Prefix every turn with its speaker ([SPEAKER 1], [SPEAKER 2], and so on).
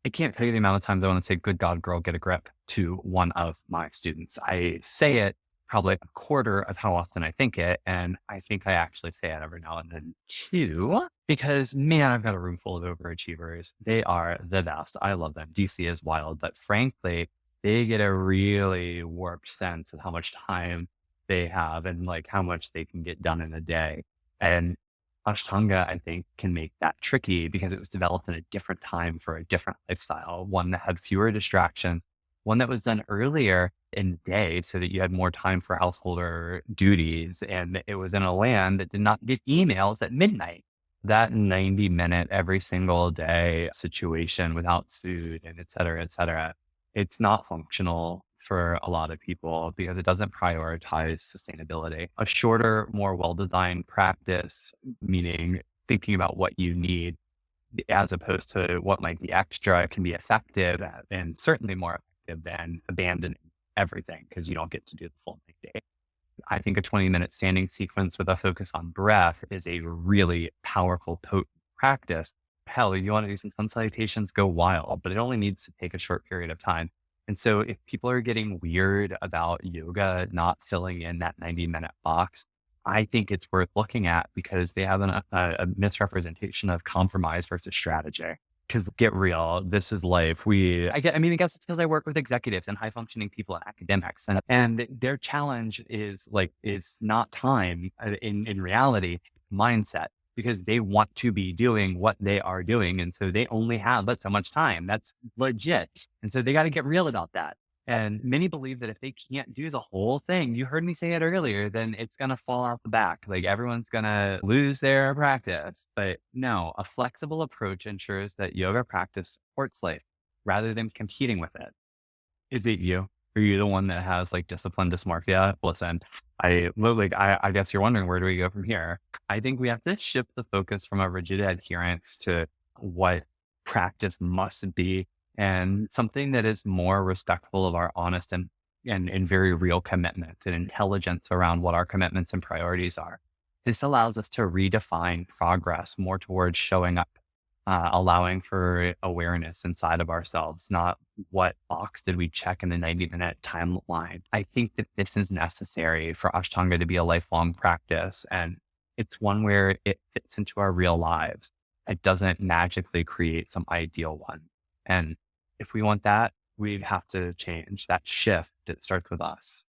[SPEAKER 1] I can't tell you the amount of times I want to say, good God, girl, get a grip to one of my students. I say it probably a quarter of how often I think it. And I think I actually say it every now and then too, because man, I've got a room full of overachievers. They are the best. I love them. DC is wild, but frankly, they get a really warped sense of how much time they have and like how much they can get done in a day. And Ashtanga, I think, can make that tricky because it was developed in a different time for a different lifestyle, one that had fewer distractions, one that was done earlier in the day so that you had more time for householder duties. And it was in a land that did not get emails at midnight. That 90-minute every single day situation without food and et cetera, it's not functional for a lot of people because it doesn't prioritize sustainability. A shorter, more well-designed practice, meaning thinking about what you need as opposed to what might be extra, can be effective and certainly more effective than abandoning everything because you don't get to do the full day. I think a 20-minute standing sequence with a focus on breath is a really powerful, potent practice. Hell, you want to do some sun salutations, go wild, but it only needs to take a short period of time. And so if people are getting weird about yoga not filling in that 90-minute box, I think it's worth looking at because they have a misrepresentation of compromise versus strategy. Because get real, this is life. I guess it's because I work with executives and high functioning people in academics, and their challenge is not time in reality, mindset, because they want to be doing what they are doing, and so they only have but so much time. That's legit, and so they got to get real about that. And many believe that if they can't do the whole thing, you heard me say it earlier, then it's going to fall out the back. Like everyone's going to lose their practice. But no, a flexible approach ensures that yoga practice supports life rather than competing with it. Is it you? Are you the one that has like discipline dysmorphia? Listen, I guess you're wondering, where do we go from here? I think we have to shift the focus from a rigid adherence to what practice must be and something that is more respectful of our honest and very real commitment and intelligence around what our commitments and priorities are. This allows us to redefine progress more towards showing up, allowing for awareness inside of ourselves, not what box did we check in the 90-minute timeline. I think that this is necessary for Ashtanga to be a lifelong practice. And it's one where it fits into our real lives. It doesn't magically create some ideal one. And if we want that, we have to change that shift. It starts with us.